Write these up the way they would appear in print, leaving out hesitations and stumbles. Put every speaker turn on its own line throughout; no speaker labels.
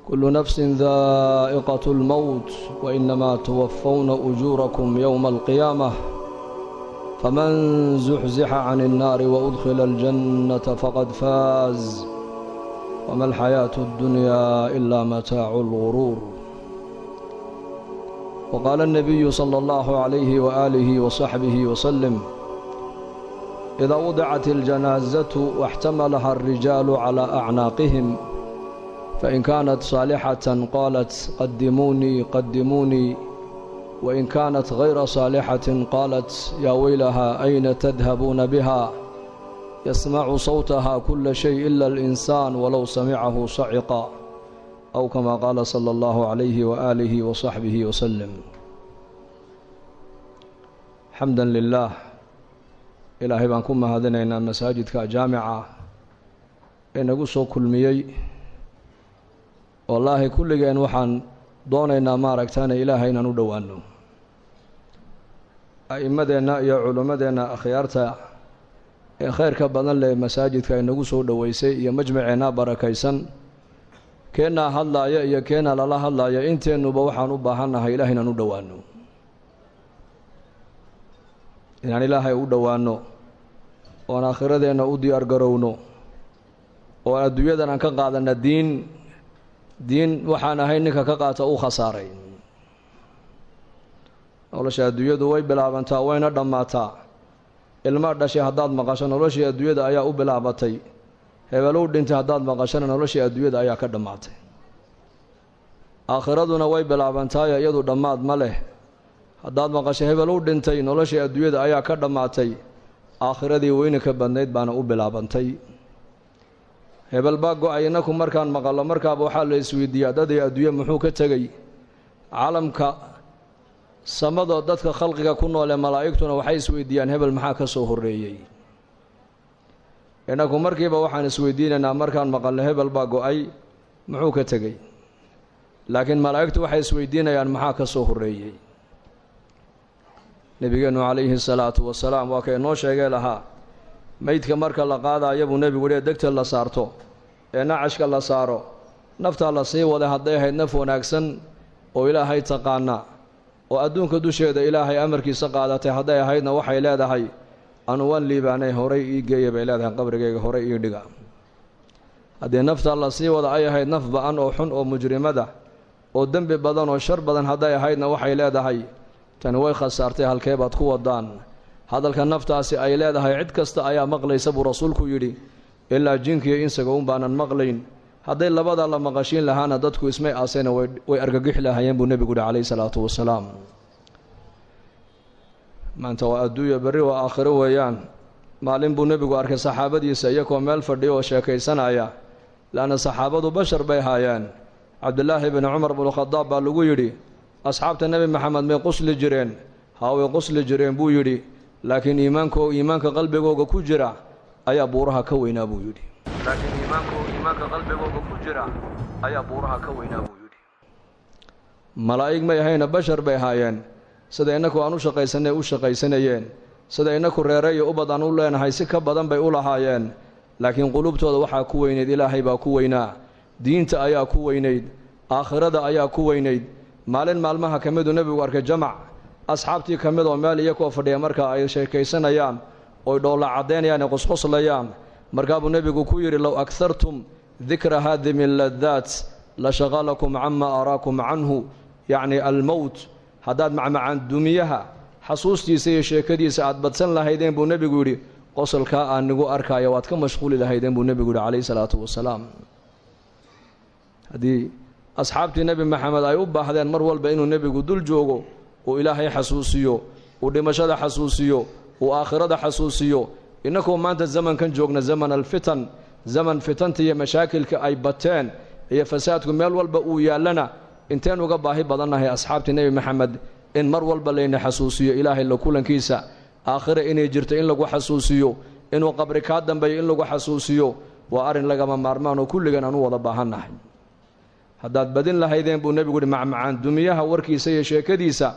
كل نفس ذائقة الموت وإنما توفون أجوركم يوم القيامة فمن زحزح عن النار وأدخل الجنة فقد فاز وما الحياة الدنيا إلا متاع الغرور. وقال النبي صلى الله عليه وآله وصحبه وسلم: إذا وضعت الجنازة واحتملها الرجال على أعناقهم فإن كانت صالحة قالت قدموني قدموني، وإن كانت غير صالحة قالت يا ويلها أين تذهبون بها، يسمع صوتها كل شيء إلا الإنسان ولو سمعه صعق، أو كما قال صلى الله عليه وآله وصحبه وسلم. حمدا لله، إلهي بانكم mahadinaynaa masaajidka jaamica ee nagu soo kulmiyey. wallaahi kulligeen waxaan doonaynaa maaragtaana ilaahay inaan u dhowaano. a'immadeenna iyo culimmadeenna akhyaarta ee khayrka badan leh masaajidka ay nagu soo dhoweysay iyo majmaceenna barakaysan, keenna hadlaaya iyo keenna lala hadlaaya, inteennuba waxaan u baahannahay ilaahay inaan u dhowaano, inaan ilaahay u dhowaano, oon aakhiradeenna u diyaar garowno, oo adduunyadan aan ka qaadanna diin waxaan ahay ninka ka qaata uu khasaaray. nolosha adduunyadu way bilaabantaa wayna dhammaataa. ilma dhashay haddaad maqasho noloshii adduunyada ayaa u bilaabatay. hebelow dhintay haddaad maqashana noloshii adduunyada ayaa ka dhammaatay. aakhiraduna way bilaabantaayo iyadu dhammaad ma leh. haddaad maqasho hebelow dhintay noloshii adduunyada ayaa ka dhammaatay, aakhiradii weynanka badnayd baana u bilaabantay. hebel baa go-ay. innaku markaan maqallo markaaba waxaa la isweydiiyaa dadii adduunye muxuu ka tegey. calamka samadoo dadka khalqiga ku noole malaa'igtuna waxay isweydiiyaan hebel maxaa ka soo horreeyey. innaku markiiba waxaan isweydiinaynaa markaan maqalno hebel baa go-ay muxuu ka tegey, laakiin malaa'igtu waxay isweydiinayaan maxaa ka soo horreeyey. nebigeennu calayhi salaatu wasalaam waa ka inoo sheegay lahaa, meydka marka la qaadaayo buu nebigu yidhi degta la saarto ee nacashka la saaro, naftaa la sii waday hadday ahayd naf wanaagsan oo ilaahay taqaana oo adduunka dusheeda ilaahay amarkiisa qaadatay hadday ahaydna waxay leedahay anu waan liibaanay horay ii geeya bay leedahay, qabrigayga horay ii dhiga. haddii naftaa la sii wada ay ahayd naf ba-an oo xun oo mujrimada oo dembi badan oo shar badan hadday ahaydna waxay leedahay tani way khasaartay, halkee baad ku wadaan. hadalka naftaasi ay leedahay cid kasta ayaa maqlaysa buu rasuulku yidhi, ilaa jinkiiyo insaga un baanan maqlayn. hadday labadaa la maqashiin lahaana dadku ismay aasayna way argagixi lahaayeen buu nebigu yihi calayhi salaatu wasalaam. maanta waa adduunya, berri waa aakhiro weeyaan. maalin buu nebigu arkay saxaabadiisa iyagoo meel fadhiya oo sheekaysanaya, laanna saxaabadu bashar bay haayeen. cabdulaahi bni cumar bnukhadaab baa lagu yidhi, asxaabta nebi maxamed may qusli jireen? haa way qusli jireen buu yidhi, laakiin iimaanka qalbigooga ku jira ayaa buuraha ka weynaa buu yidhi. malaa'ig may ahayna bashar bay ahaayeen. sida innaku aan u shaqaysanay u shaqaysanayeen, sida innaku reere iyo ubad aan u leenahay si ka badan bay u lahaayeen, laakiin qulubtooda waxaa ku weynayd ilaahay baa ku weynaa, diinta ayaa ku weynayd, aakhirada ayaa ku weynayd. maalin maalmaha ka miduu nebigu arkay jamac asxaabtii ka mid oo meel iyakoo fadhiya markaa ay sheekaysanayaan oy dhoolla caddaynayaan ee qosqoslayaan. markaabuu nebigu ku yidhi, low aghartum dikra haadimi ladaat la shaqalakum cama araakum canhu, yacni almowt. haddaad macmacaan dumiyaha xasuustiisa iyo sheekadiisa aad badsan lahaydeen buu nebigu yidhi, qosolkaa aan nigu arkaayo waad ka mashquuli lahaydeen buu nebigu yidhi calayhi salaatu wasalaam. haddii asxaabtii nebi maxamed ay u baahdeen mar walba inuu nebigu dul joogo, uu ilaahay xasuusiyo, uu dhimashada xasuusiyo, uu aakhirada xasuusiyo. innakoo maanta zamankan joogna zaman alfitan, zaman fitanta iyo mashaakilka ay bateen iyo fasaadku meel walba uu yaallana, inteen uga baahi badannahay asxaabtii nebi maxamed in mar walba layna xasuusiyo ilaahay la kulankiisa, aakhire inay jirto in lagu xasuusiyo, inuu qabri kaa dambeeyo in lagu xasuusiyo. waa arrin lagama maarmaan oo kulligan aan u wada baahannahay. haddaad badin lahaydeen buu nebigu yidhi macmacaan dumiyaha warkiisa iyo sheekadiisa,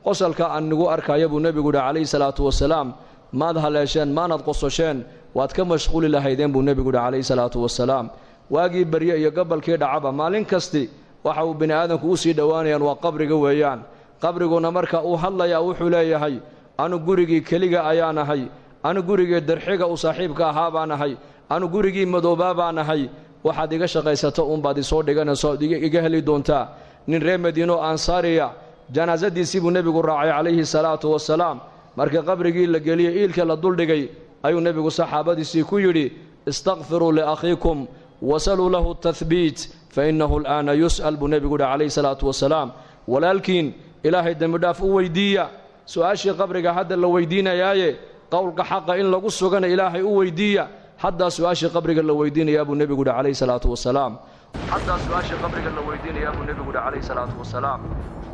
qosalka aan nigu arkaya buu nebigu yidhi calayhi salaatu wasalaam, maad haleesheen maanad qososheen, waad ka mashquuli lahaydeen buu nebigu yidhi calayhi salaatu wasalaam. waagii barye iyo gobolkii dhacaba maalin kasti waxa uu bini aadamku u sii dhowaanayaan waa qabriga weeyaan. qabriguna marka uu hadlayaa wuxuu leeyahay anu gurigii keliga ayaan ahay, anu gurigii darxiga u saaxiibka ahaa baan ahay, anu gurigii madoobaa baan ahay. waxaad iga shaqaysato uunbaad isoo dhiganayso iga heli doontaa. nin reer madiino ansaariya janaasadiisii buu nebigu raacay calayhi salaatu wasalaam. markii qabrigii la geliyey iilka la duldhigay ayuu nebigu saxaabadiisii ku yidhi istakfiruu liakhiikum wasaluu lahu tahbiit fainahu al'aana yus'al buu nebigu yidhi calayhi salaatu wasalaam. walaalkiin ilaahay dembidhaaf u weydiiya. su-aashii qabriga hadda la weydiinayaaye qowlka xaqa in lagu sugana ilaahay u weydiiya. haddaa su-aashii qabriga la weydiinayaa buu nebigu yidhi calayhi salaatu wasalaam. haddaa su-aashii qabriga la weydiinayaa buu nebigu yidhi calayhi salaatu wasalaam.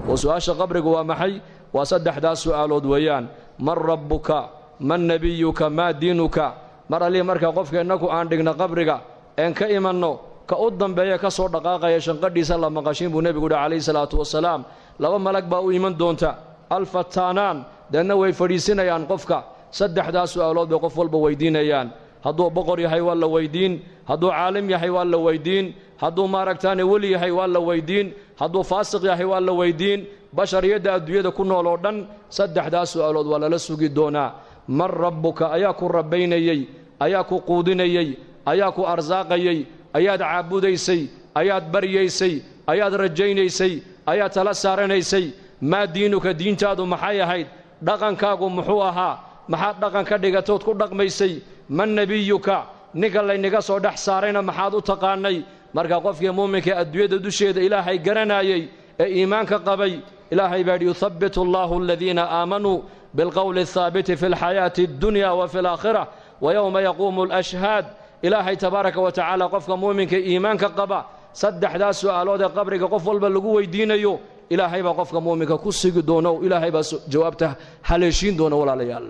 oo su-aasha qabrigu waa maxay? waa saddexdaas su'aalood weeyaan. man rabbuka, man nebiyuka, maa diinuka. mar allii markaa qofka innaku aan dhigna qabriga een ka imanno ka u dambeeya ka soo dhaqaaqaya shanqadhiisa la maqashin buu nebigu yidhi calayhi salaatu wasalaam. laba malag baa u iman doonta alfataanaan, deedna way fadhiisinayaan qofka. saddexdaas su'aalood bay qof walba weydiinayaan. hadduu boqor yahay waa la weydiin, hadduu caalim yahay waa la weydiin, hadduu maaragtaane weli yahay waa la weydiin, hadduu faasiq yahay waa la weydiin. bashariyadda adduunyada ku nool oo dhan saddexdaas su'aalood waa lala sugi doonaa. man rabbuka, ayaa ku rabbaynayey, ayaa ku quudinayey, ayaa ku arsaaqayey, ayaad caabudaysay, ayaad baryaysay, ayaad rajaynaysay, ayaad tala saaranaysay. maa diinuka, diintaadu maxay ahayd? dhaqankaagu muxuu ahaa? maxaad dhaqan ka dhigatood ku dhaqmaysay? man nebiyuka, ninka laynaga soo dhex saarayna maxaad u taqaanay? marka qofkii muuminka adduunyada dusheeda ilaahay garanayey ee iimaanka qabay, ilaahay baa yidhi yuthabbitu allahu aladiina aamanuu bilqowli athaabiti fi lxayaati addunya wa fi alaakhira wa yowma yaquumu alashhaad. ilaahay tabaaraka wa tacaala qofka muuminka iimaanka qaba saddexdaas su'aalood ee qabriga qof walba lagu weydiinayo ilaahay baa qofka muuminka ku sigi doono, ilaahay baa jawaabta haleeshiin doona. walaalayaal,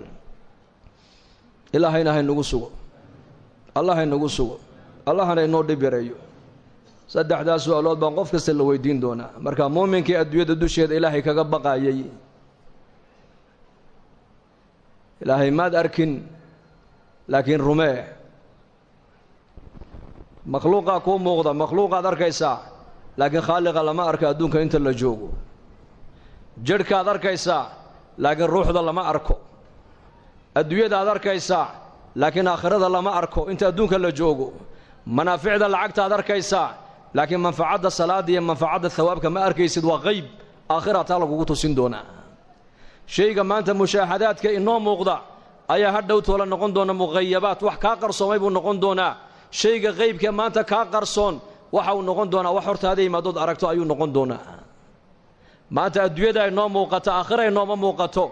ilaahayna haynagu sugo, allah haynagu sugo, allahana inoo dhib yareeyo. saddexdaas su'aalood baan qof kasta la weydiin doonaa. marka muuminkii adduunyada dusheeda ilaahay kaga baqaayay, ilaahay maad arkin laakiin rumee. makhluuqaa kuu muuqda, makhluuqaad arkaysaa laakiin khaaliqa lama arka adduunka inta la joogo. jidhkaad arkaysaa laakiin ruuxda lama arko. adduunyadaad arkaysaa laakiin aakhirada lama arko inta adduunka la joogo. manaaficda lacagtaad arkaysaa laakiin manfacadda salaada iyo manfacadda thawaabka ma arkaysid, waa qayb. aakhira taa lagugu tusin doonaa. shayga maanta mushaahadaadka inoo muuqda ayaa hadhow toola noqon doona muqayabaat, wax kaa qarsoomay buu noqon doonaa. shayga qaybka maanta kaa qarsoon waxa uu noqon doonaa wax hortaada imaadood aragto ayuu noqon doonaa. maanta adduunyada ay noo muuqato, aakhira ay nooma muuqato.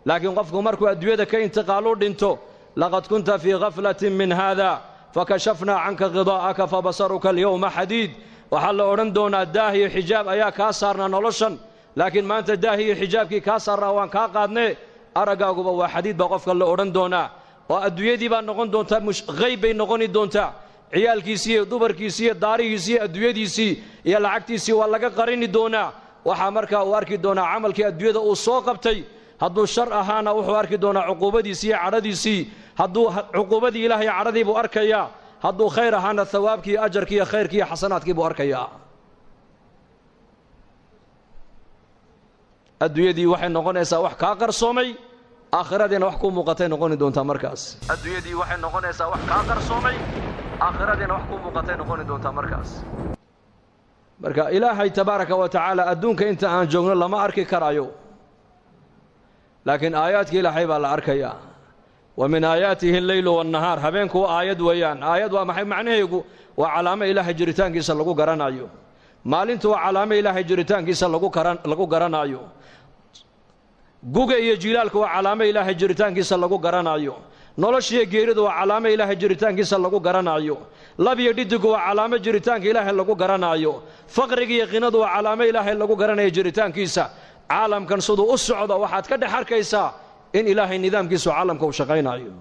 laakiin qofku markuu adduunyada ka intiqaalu dhinto, laqad kunta fii ghaflatin min haada fakashafnaa canka khidaa'aka fabasaruka alyowma xadiid. waxaa la odhan doonaa daah iyo xijaab ayaa kaa saarnaa noloshan, laakiin maanta daah iyo xijaabkii kaa saarnaa waan kaa qaadnee, araggaaguba waa xadiid baa qofka la odhan doonaa. oo adduunyadii baa noqon doontaa hayb bay noqoni doontaa. ciyaalkiisii iyo dumarkiisii iyo daarihiisii iyo adduunyadiisii iyo lacagtiisii waa laga qarini doonaa. waxaa markaa uu arki doonaa camalkii adduunyada uu soo qabtay. hadduu shar ahaana wuxuu arki doonaa cuquubadiisii iyo cadhadiisii. hadduu cuquubadii ilaahay cadhadii buu arkayaa. hadduu khayr ahaana thawaabkii iyo ajarkii iyo khayrkii iyo xasanaadkii buu arkayaa. adduunyadii waxay noqonaysaa wax kaa qarsoomay, aakhiradiina wax kuu muuqatay noqoni doontaa. markaas adduunyadii waxay noqonaysaa wax kaa qarsoomay, aakhiradiina wax kuu muuqatay noqoni doontaa. marka ilaahay tabaaraka wa tacaala adduunka inta aan joogno lama arki karayo, laakiin aayaadkii ilaahay baa la arkayaa. wa min aayaatihi alleylu waannahaar. habeenku waa aayad weeyaan. aayad waa maxay macnaheegu? waa calaamo ilaahay jiritaankiisa lagu garanayo. maalintu waa calaamo ilaahay jiritaankiisa lagu garanayo. guga iyo jilaalku waa calaamo ilaahay jiritaankiisa lagu garanayo. noloshiiyo geeridu waa calaamo ilaahay jiritaankiisa lagu garanayo. lab iyo dhidigu waa calaamo jiritaanka ilaahay lagu garanayo. faqriga iyo qinadu waa calaamo ilaahay lagu garanayo jiritaankiisa. caalamkan siduu u socdo waxaad ka dhex arkaysaa in ilaahay nidaamkiisu caalamka uu shaqaynayo.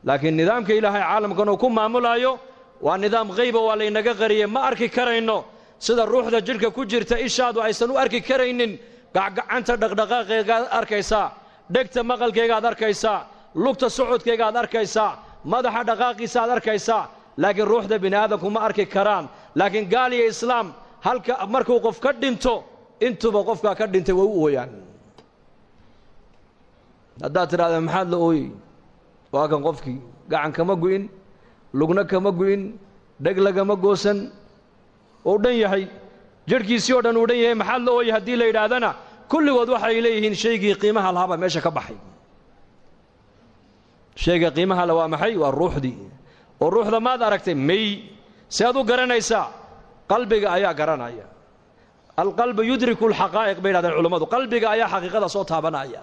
laakiin nidaamka ilaahay caalamkan uu ku maamulayo waa nidaam qayba, waa laynaga qariyey, ma arki karayno. sida ruuxda jidhka ku jirta ishaadu aysan u arki karaynin, gacanta dhaqdhaqaaqeegaad arkaysaa, dhegta maqalkeegaad arkaysaa, lugta socodkeegaad arkaysaa, madaxa dhaqaaqiisaaad arkaysaa. laakiin ruuxda bini aadamku ma arki karaan. laakiin gaal iyo islaam halka markuu qof ka dhinto intuba qofka ka dhintay way u ooyaan haddaad tiraahdo maxaad la ooyay waa kan qofkii gacan kama go'in lugna kama go'in dheg lagama goosan oo dhan yahay jirkiisii oo dhan uu dhan yahay maxaad la ooyay haddii la yidhaahdana kulligood waxay leeyihiin shaygii qiimaha lahaaba meesha ka baxay shayga qiimaha la waa maxay waa ruuxdii oo ruuxda maad aragtay may saad u garanaysaa qalbiga ayaa garanaya alqalbu yudriku alxaqaa'iq bay yidhahdeen culammadu qalbiga ayaa xaqiiqada soo taabanaya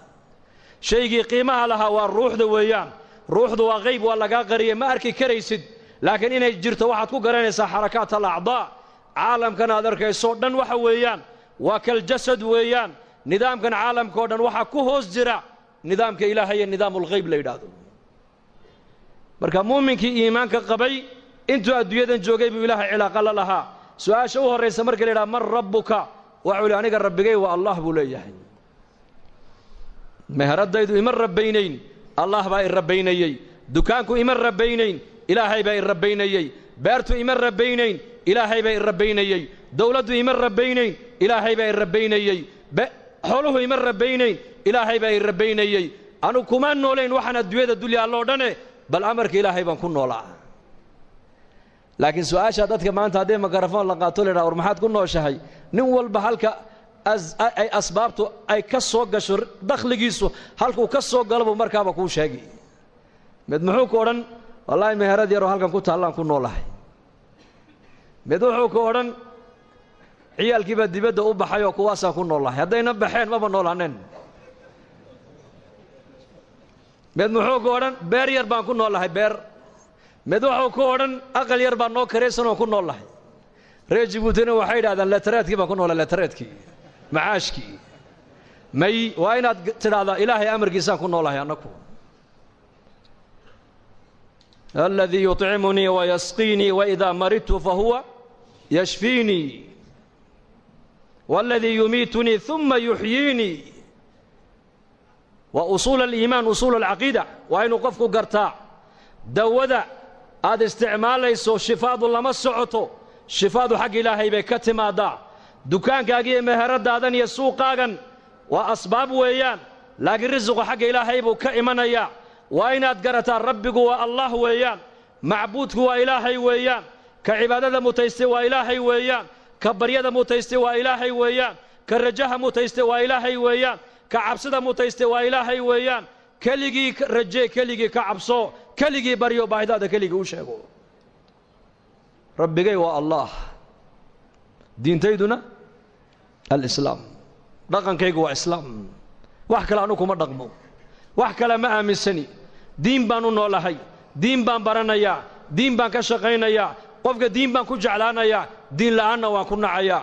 shaygii qiimaha lahaa waa ruuxda weeyaan ruuxdu waa qayb waa lagaa qariyay ma arki karaysid laakiin inay jirto waxaad ku garanaysaa xarakaat alacdaa caalamkan aad arkayso dhan waxa weeyaan waa kaljasad weeyaan nidaamkan caalamka oo dhan waxaa ku hoos jira nidaamka ilaahay iyo nidaamulghayb la yidhaahdo marka muuminkii iimaanka qabay intuu adduunyadan joogay buu ilaahay cilaaqa la lahaa su-aasha u horraysa marka la yidhaha man rabbuka waxuu li aniga rabbigay waa allah buu leeyahay meheradaydu ima rabbaynayn allah baa i rabbaynayey dukaanku ima rabbaynayn ilaahay baa i rabbaynayey beertu ima rabbaynayn ilaahay baa i rabbaynayey dawladdu ima rabbaynayn ilaahay baa i rabbaynayey xooluhu ima rabbaynayn ilaahay baa i rabbaynayey anu kuma noolayn waxaan adduunyada dul yaalloo dhane bal amarka ilaahay baan ku noolaa laakiin su-aasha dadka maanta haddii mikrafoon la qaato la yidhaha war maxaad ku nooshahay nin walba halka ay asbaabtu ay ka soo gasho dakhligiisu halkuu ka soo galo buu markaaba kuu sheegi mid muxuu ku odhan wallaahi meherad yaroo halkan ku taallaan ku noolahay mid wuxuu ku odhan ciyaalkiibaa dibadda u baxay oo kuwaasaan ku noolahay haddayna baxeen maba noolaaneen mid muxuu ku odhan beer yar baan ku noolahay beer mid wuxuu ku odhan aqal yar baan noo karaysan oo ku noolahay reer jibuutina waxay yidhahdaan letaraadkii baan ku noolay letaraadkii macaashkii may waa inaad tidhaahdaa ilaahay amarkiisaan ku noolahay annaku aladii yuطcimunii wayasqiinii waidaa maridtu fahuwa yashfiinii waladii yumiitunii uma yuxyiinii waa usuul aliimaan usuul alcaqiida waa inuu qofku gartaa dawada aad isticmaalayso shifaadu lama socoto shifaadu xagga ilaahay bay ka timaadaa dukaankaaga iyo meheradaadan iyo suuqaagan waa asbaab weeyaan laakiin risiqu xagga ilaahay buu ka imanayaa waa inaad garataa rabbigu waa allah weeyaan macbuudku waa ilaahay weeyaan ka cibaadada mutaystay waa ilaahay weeyaan ka baryada mutaystay waa ilaahay weeyaan ka rajaha mutaystay waa ilaahay weeyaan ka cabsida mutaystay waa ilaahay weeyaan keligii rajee keligii ka cabso keligii baryo baahidaada keligii u sheego rabbigay waa allah diintayduna alislaam dhaqankaygu waa islaam wax kale anu kuma dhaqmo wax kale ma aaminsani diin baan u noolahay diin baan baranayaa diin baan ka shaqaynayaa qofka diin baan ku jeclaanayaa diin la'aanna waan ku nacayaa